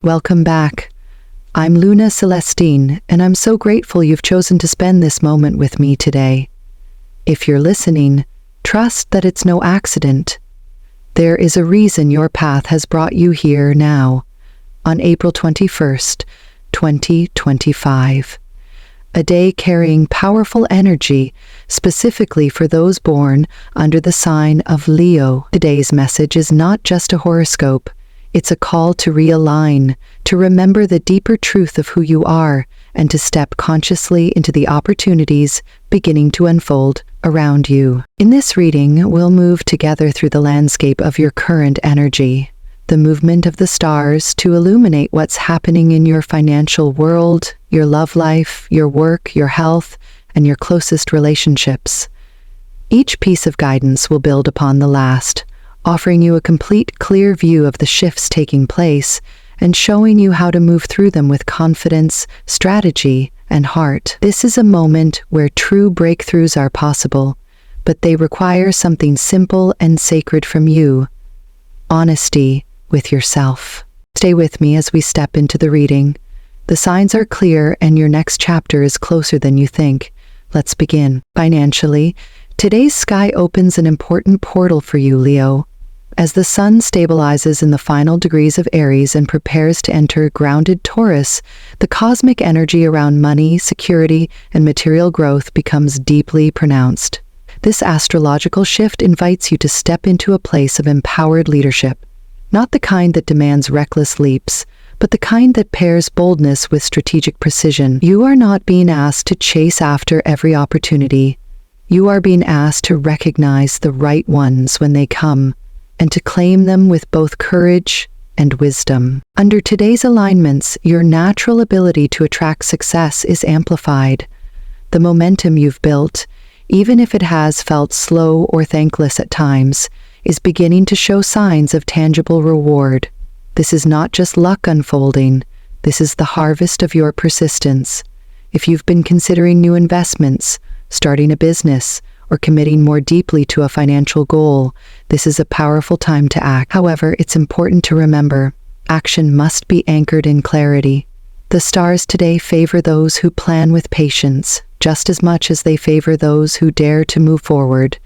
Welcome back. I'm Luna Celestine, and I'm so grateful you've chosen to spend this moment with me today. If you're listening, trust that it's no accident. There is a reason your path has brought you here now, on April 21st, 2025. A day carrying powerful energy, specifically for those born under the sign of Leo. Today's message is not just a horoscope. It's a call to realign, to remember the deeper truth of who you are, and to step consciously into the opportunities beginning to unfold around you. In this reading, we'll move together through the landscape of your current energy, the movement of the stars to illuminate what's happening in your financial world, your love life, your work, your health, and your closest relationships. Each piece of guidance will build upon the last, offering you a complete, clear view of the shifts taking place and showing you how to move through them with confidence, strategy, and heart. This is a moment where true breakthroughs are possible, but they require something simple and sacred from you: honesty with yourself. Stay with me as we step into the reading. The signs are clear and your next chapter is closer than you think. Let's begin. Financially, today's sky opens an important portal for you, Leo. As the sun stabilizes in the final degrees of Aries and prepares to enter grounded Taurus, the cosmic energy around money, security, and material growth becomes deeply pronounced. This astrological shift invites you to step into a place of empowered leadership, not the kind that demands reckless leaps, but the kind that pairs boldness with strategic precision. You are not being asked to chase after every opportunity. You are being asked to recognize the right ones when they come, and to claim them with both courage and wisdom. Under today's alignments, your natural ability to attract success is amplified. The momentum you've built, even if it has felt slow or thankless at times, is beginning to show signs of tangible reward. This is not just luck unfolding. This is the harvest of your persistence. If you've been considering new investments, starting a business, or committing more deeply to a financial goal, this is a powerful time to act. However, it's important to remember, action must be anchored in clarity. The stars today favor those who plan with patience, just as much as they favor those who dare to move forward.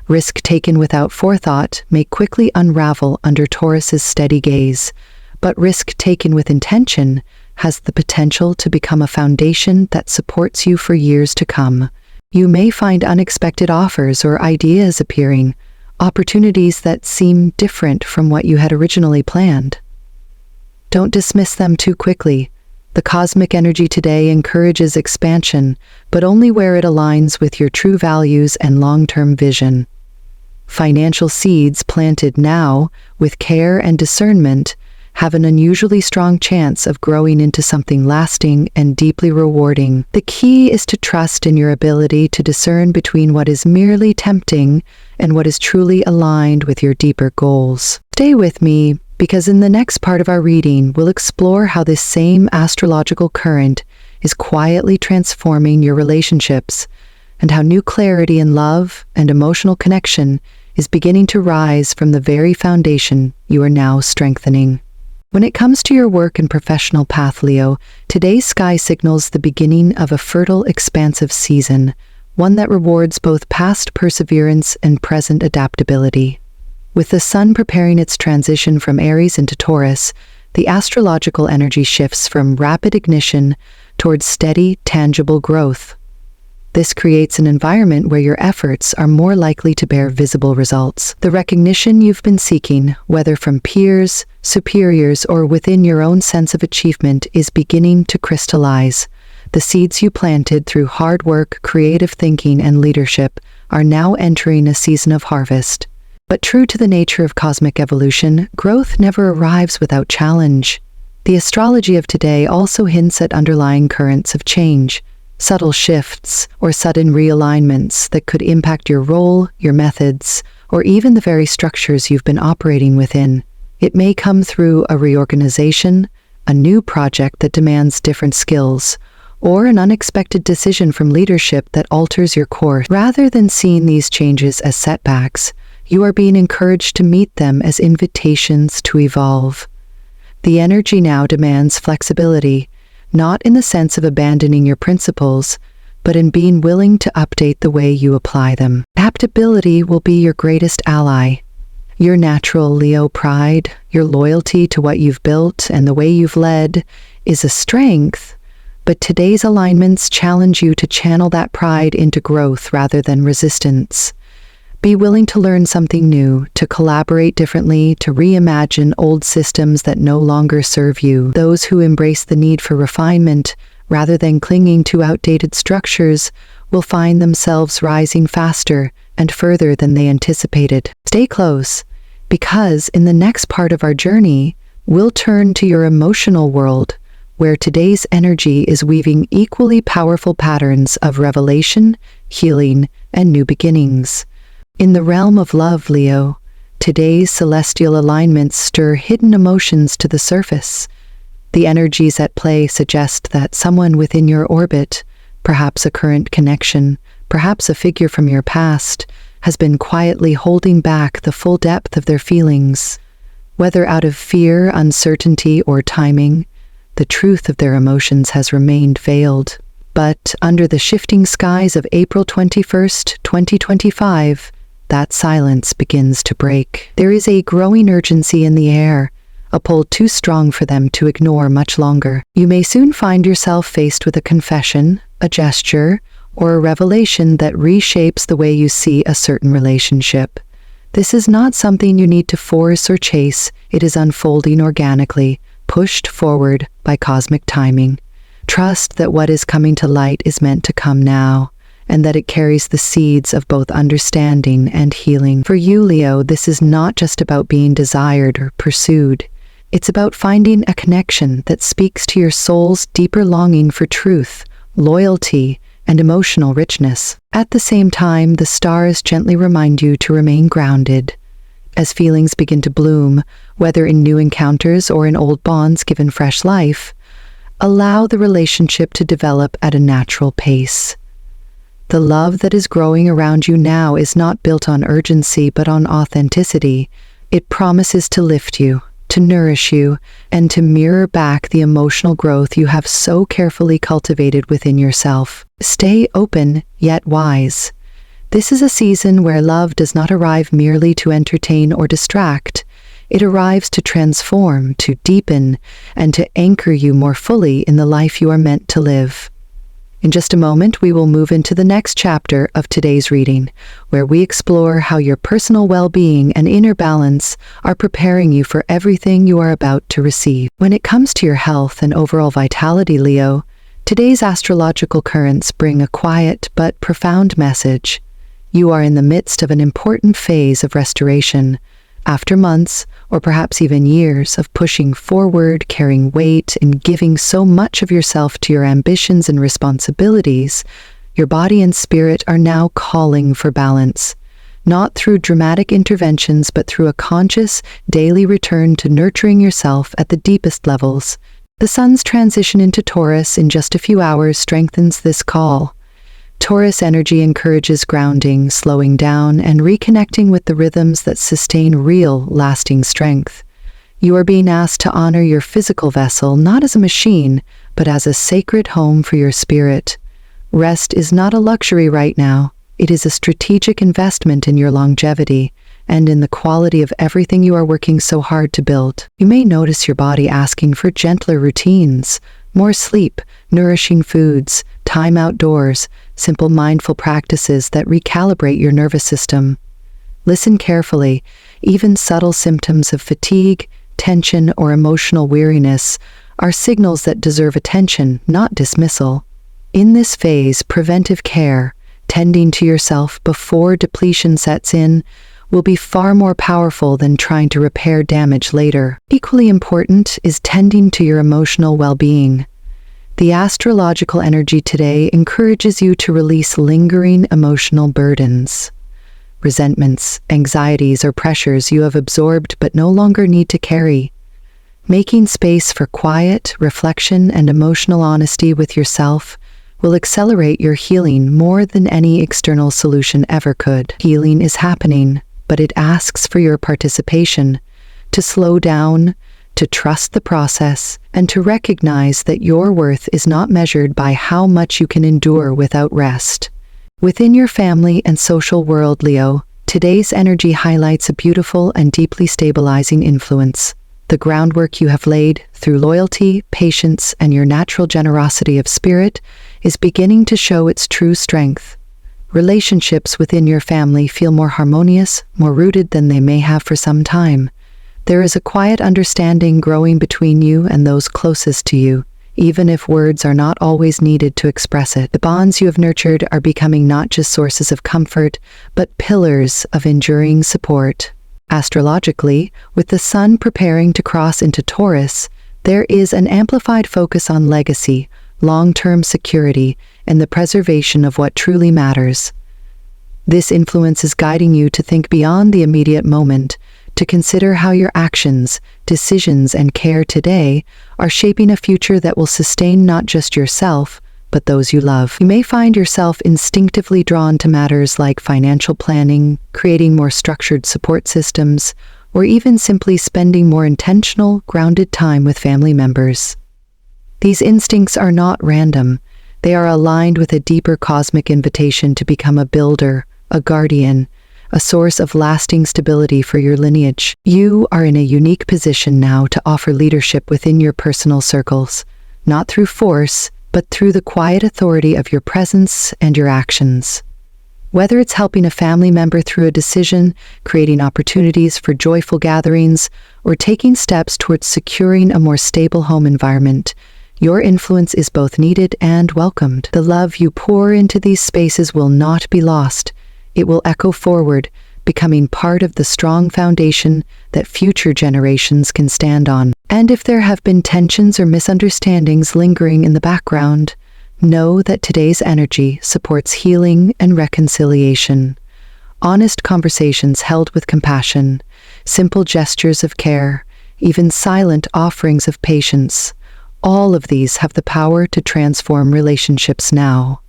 Risk taken without forethought may quickly unravel under Taurus's steady gaze, but risk taken with intention has the potential to become a foundation that supports you for years to come. You may find unexpected offers or ideas appearing, opportunities that seem different from what you had originally planned. Don't dismiss them too quickly. The cosmic energy today encourages expansion, but only where it aligns with your true values and long-term vision. Financial seeds planted now, with care and discernment, have an unusually strong chance of growing into something lasting and deeply rewarding. The key is to trust in your ability to discern between what is merely tempting and what is truly aligned with your deeper goals. Stay with me, because in the next part of our reading, we'll explore how this same astrological current is quietly transforming your relationships, and how new clarity in love and emotional connection is beginning to rise from the very foundation you are now strengthening. When it comes to your work and professional path, Leo, today's sky signals the beginning of a fertile, expansive season, one that rewards both past perseverance and present adaptability. With the sun preparing its transition from Aries into Taurus, the astrological energy shifts from rapid ignition towards steady, tangible growth. This creates an environment where your efforts are more likely to bear visible results. The recognition you've been seeking, whether from peers, superiors, or within your own sense of achievement, is beginning to crystallize. The seeds you planted through hard work, creative thinking, and leadership are now entering a season of harvest. But true to the nature of cosmic evolution, growth never arrives without challenge. The astrology of today also hints at underlying currents of change, subtle shifts or sudden realignments that could impact your role, your methods, or even the very structures you've been operating within. It may come through a reorganization, a new project that demands different skills, or an unexpected decision from leadership that alters your course. Rather than seeing these changes as setbacks, you are being encouraged to meet them as invitations to evolve. The energy now demands flexibility, not in the sense of abandoning your principles, but in being willing to update the way you apply them. Adaptability will be your greatest ally. Your natural Leo pride, your loyalty to what you've built and the way you've led is a strength, but today's alignments challenge you to channel that pride into growth rather than resistance. Be willing to learn something new, to collaborate differently, to reimagine old systems that no longer serve you. Those who embrace the need for refinement, rather than clinging to outdated structures, will find themselves rising faster and further than they anticipated. Stay close, because in the next part of our journey, we'll turn to your emotional world, where today's energy is weaving equally powerful patterns of revelation, healing, and new beginnings. In the realm of love, Leo, today's celestial alignments stir hidden emotions to the surface. The energies at play suggest that someone within your orbit, perhaps a current connection, perhaps a figure from your past, has been quietly holding back the full depth of their feelings. Whether out of fear, uncertainty, or timing, the truth of their emotions has remained veiled. But under the shifting skies of April 21st, 2025, that silence begins to break. There is a growing urgency in the air, a pull too strong for them to ignore much longer. You may soon find yourself faced with a confession, a gesture, or a revelation that reshapes the way you see a certain relationship. This is not something you need to force or chase. It is unfolding organically, pushed forward by cosmic timing. Trust that what is coming to light is meant to come now, and that it carries the seeds of both understanding and healing. For you, Leo, this is not just about being desired or pursued. It's about finding a connection that speaks to your soul's deeper longing for truth, loyalty, and emotional richness. At the same time, the stars gently remind you to remain grounded. As feelings begin to bloom, whether in new encounters or in old bonds given fresh life, allow the relationship to develop at a natural pace. The love that is growing around you now is not built on urgency but on authenticity. It promises to lift you, to nourish you, and to mirror back the emotional growth you have so carefully cultivated within yourself. Stay open, yet wise. This is a season where love does not arrive merely to entertain or distract. It arrives to transform, to deepen, and to anchor you more fully in the life you are meant to live. In just a moment, we will move into the next chapter of today's reading, where we explore how your personal well-being and inner balance are preparing you for everything you are about to receive. When it comes to your health and overall vitality, Leo, today's astrological currents bring a quiet but profound message. You are in the midst of an important phase of restoration. After months, or perhaps even years, of pushing forward, carrying weight, and giving so much of yourself to your ambitions and responsibilities, your body and spirit are now calling for balance. Not through dramatic interventions, but through a conscious, daily return to nurturing yourself at the deepest levels. The sun's transition into Taurus in just a few hours strengthens this call. Taurus energy encourages grounding, slowing down, and reconnecting with the rhythms that sustain real, lasting strength. You are being asked to honor your physical vessel not as a machine, but as a sacred home for your spirit. Rest is not a luxury right now. It is a strategic investment in your longevity and in the quality of everything you are working so hard to build. You may notice your body asking for gentler routines, more sleep, nourishing foods, time outdoors, simple mindful practices that recalibrate your nervous system. Listen carefully. Even subtle symptoms of fatigue, tension, or emotional weariness are signals that deserve attention, not dismissal. In this phase, preventive care, tending to yourself before depletion sets in, will be far more powerful than trying to repair damage later. Equally important is tending to your emotional well-being. The astrological energy today encourages you to release lingering emotional burdens, resentments, anxieties, or pressures you have absorbed but no longer need to carry. Making space for quiet, reflection, and emotional honesty with yourself will accelerate your healing more than any external solution ever could. Healing is happening, but it asks for your participation, to slow down, to trust the process, and to recognize that your worth is not measured by how much you can endure without rest. Within your family and social world, Leo, today's energy highlights a beautiful and deeply stabilizing influence. The groundwork you have laid through loyalty, patience, and your natural generosity of spirit is beginning to show its true strength. Relationships within your family feel more harmonious, more rooted than they may have for some time. There is a quiet understanding growing between you and those closest to you, even if words are not always needed to express it. The bonds you have nurtured are becoming not just sources of comfort, but pillars of enduring support. Astrologically, with the sun preparing to cross into Taurus, there is an amplified focus on legacy, long-term security, and the preservation of what truly matters. This influence is guiding you to think beyond the immediate moment, to consider how your actions, decisions, and care today are shaping a future that will sustain not just yourself, but those you love. You may find yourself instinctively drawn to matters like financial planning, creating more structured support systems, or even simply spending more intentional, grounded time with family members. These instincts are not random. They are aligned with a deeper cosmic invitation to become a builder, a guardian, a source of lasting stability for your lineage. You are in a unique position now to offer leadership within your personal circles, not through force, but through the quiet authority of your presence and your actions. Whether it's helping a family member through a decision, creating opportunities for joyful gatherings, or taking steps towards securing a more stable home environment, your influence is both needed and welcomed. The love you pour into these spaces will not be lost. It will echo forward, becoming part of the strong foundation that future generations can stand on. And if there have been tensions or misunderstandings lingering in the background, know that today's energy supports healing and reconciliation. Honest conversations held with compassion, simple gestures of care, even silent offerings of patience, all of these have the power to transform relationships now.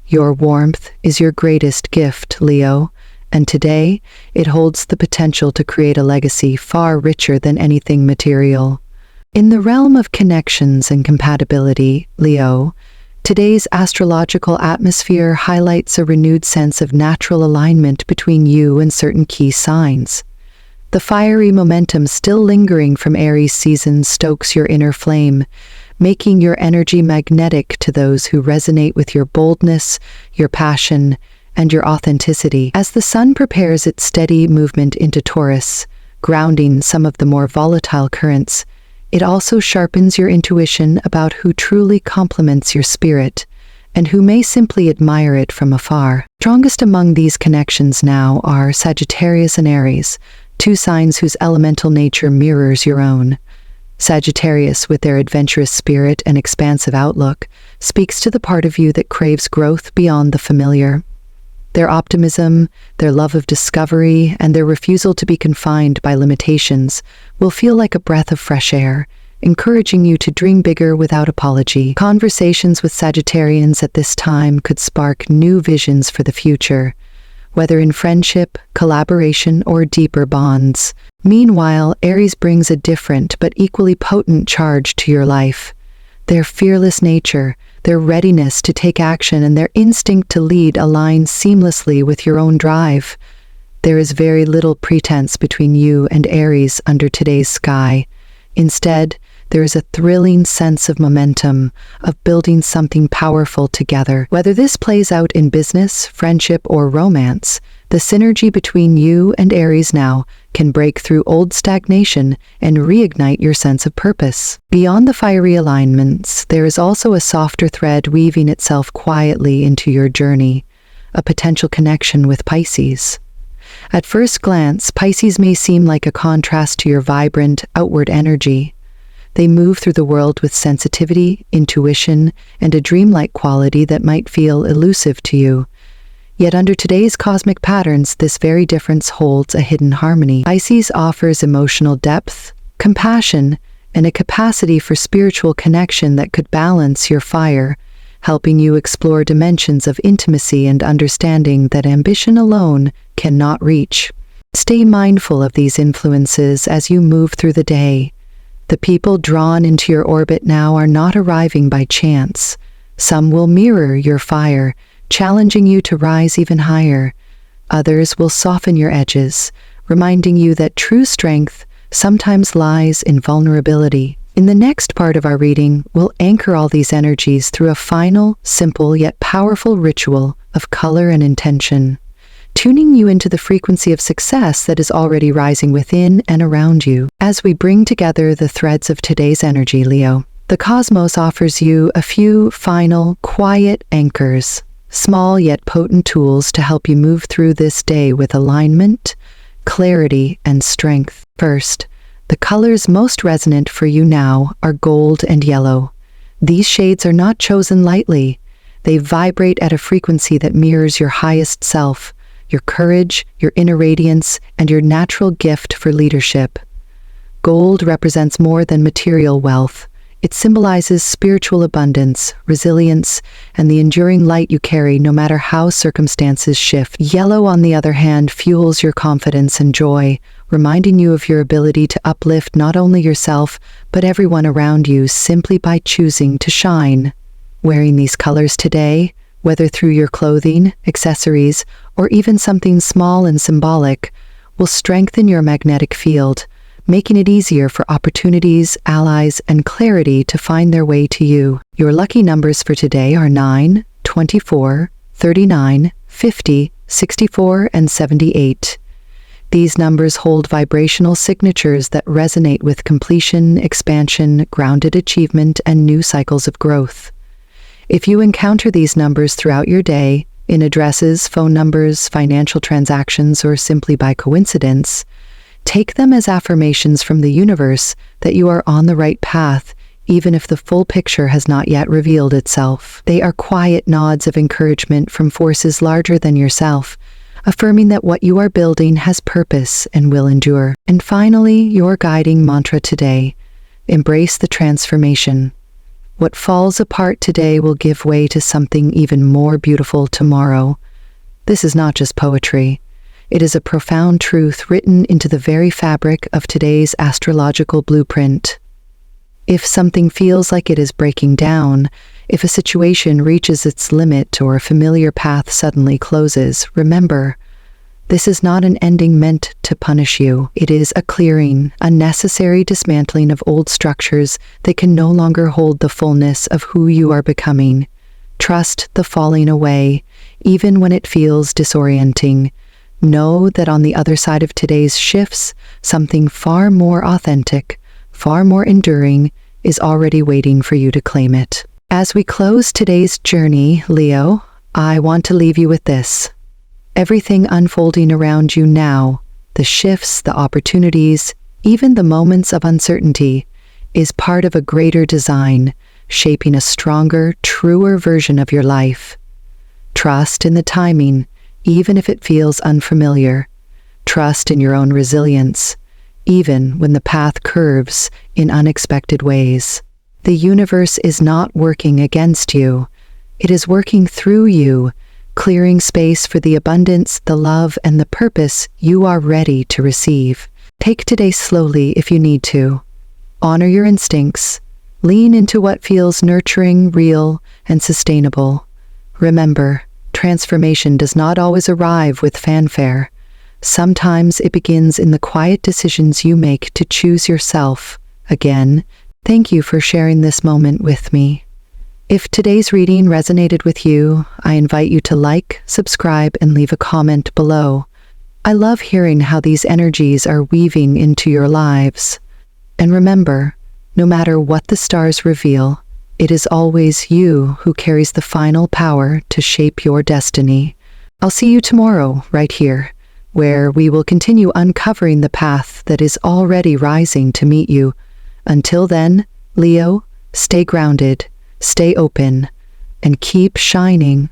Your warmth is your greatest gift, Leo, and today it holds the potential to create a legacy far richer than anything material. In the realm of connections and compatibility, Leo, today's astrological atmosphere highlights a renewed sense of natural alignment between you and certain key signs. The fiery momentum still lingering from Aries season stokes your inner flame, making your energy magnetic to those who resonate with your boldness, your passion, and your authenticity. As the sun prepares its steady movement into Taurus, grounding some of the more volatile currents, it also sharpens your intuition about who truly complements your spirit and who may simply admire it from afar. Strongest among these connections now are Sagittarius and Aries, two signs whose elemental nature mirrors your own. Sagittarius, with their adventurous spirit and expansive outlook, speaks to the part of you that craves growth beyond the familiar. Their optimism, their love of discovery, and their refusal to be confined by limitations will feel like a breath of fresh air, encouraging you to dream bigger without apology. Conversations with Sagittarians at this time could spark new visions for the future, whether in friendship, collaboration, or deeper bonds. Meanwhile, Aries brings a different but equally potent charge to your life. Their fearless nature, their readiness to take action, and their instinct to lead align seamlessly with your own drive. There is very little pretense between you and Aries under today's sky. Instead, there is a thrilling sense of momentum, of building something powerful together. Whether this plays out in business, friendship, or romance, the synergy between you and Aries now can break through old stagnation and reignite your sense of purpose. Beyond the fiery alignments, there is also a softer thread weaving itself quietly into your journey, a potential connection with Pisces. At first glance, Pisces may seem like a contrast to your vibrant, outward energy. They move through the world with sensitivity, intuition, and a dreamlike quality that might feel elusive to you. Yet under today's cosmic patterns, this very difference holds a hidden harmony. Pisces offers emotional depth, compassion, and a capacity for spiritual connection that could balance your fire, helping you explore dimensions of intimacy and understanding that ambition alone cannot reach. Stay mindful of these influences as you move through the day. The people drawn into your orbit now are not arriving by chance. Some will mirror your fire, challenging you to rise even higher. Others will soften your edges, reminding you that true strength sometimes lies in vulnerability. In the next part of our reading, we'll anchor all these energies through a final, simple yet powerful ritual of color and intention, tuning you into the frequency of success that is already rising within and around you. As we bring together the threads of today's energy, Leo, the cosmos offers you a few final, quiet anchors, small yet potent tools to help you move through this day with alignment, clarity, and strength. First, the colors most resonant for you now are gold and yellow. These shades are not chosen lightly. They vibrate at a frequency that mirrors your highest self, your courage, your inner radiance, and your natural gift for leadership. Gold represents more than material wealth. It symbolizes spiritual abundance, resilience, and the enduring light you carry no matter how circumstances shift. Yellow, on the other hand, fuels your confidence and joy, reminding you of your ability to uplift not only yourself, but everyone around you simply by choosing to shine. Wearing these colors today, whether through your clothing, accessories, or even something small and symbolic, will strengthen your magnetic field, making it easier for opportunities, allies, and clarity to find their way to you. Your lucky numbers for today are 9, 24, 39, 50, 64, and 78. These numbers hold vibrational signatures that resonate with completion, expansion, grounded achievement, and new cycles of growth. If you encounter these numbers throughout your day, in addresses, phone numbers, financial transactions, or simply by coincidence, take them as affirmations from the universe that you are on the right path, even if the full picture has not yet revealed itself. They are quiet nods of encouragement from forces larger than yourself, affirming that what you are building has purpose and will endure. And finally, your guiding mantra today: embrace the transformation. What falls apart today will give way to something even more beautiful tomorrow. This is not just poetry. It is a profound truth written into the very fabric of today's astrological blueprint. If something feels like it is breaking down, if a situation reaches its limit or a familiar path suddenly closes, remember, this is not an ending meant to punish you. It is a clearing, a necessary dismantling of old structures that can no longer hold the fullness of who you are becoming. Trust the falling away, even when it feels disorienting. Know that on the other side of today's shifts, something far more authentic, far more enduring, is already waiting for you to claim it. As we close today's journey, Leo, I want to leave you with this. Everything unfolding around you now, the shifts, the opportunities, even the moments of uncertainty, is part of a greater design, shaping a stronger, truer version of your life. Trust in the timing, even if it feels unfamiliar. Trust in your own resilience, even when the path curves in unexpected ways. The universe is not working against you. It is working through you, clearing space for the abundance, the love, and the purpose you are ready to receive. Take today slowly if you need to. Honor your instincts. Lean into what feels nurturing, real, and sustainable. Remember, transformation does not always arrive with fanfare. Sometimes it begins in the quiet decisions you make to choose yourself. Again, thank you for sharing this moment with me. If today's reading resonated with you, I invite you to like, subscribe, and leave a comment below. I love hearing how these energies are weaving into your lives. And remember, no matter what the stars reveal, it is always you who carries the final power to shape your destiny. I'll see you tomorrow, right here, where we will continue uncovering the path that is already rising to meet you. Until then, Leo, stay grounded, stay open, and keep shining.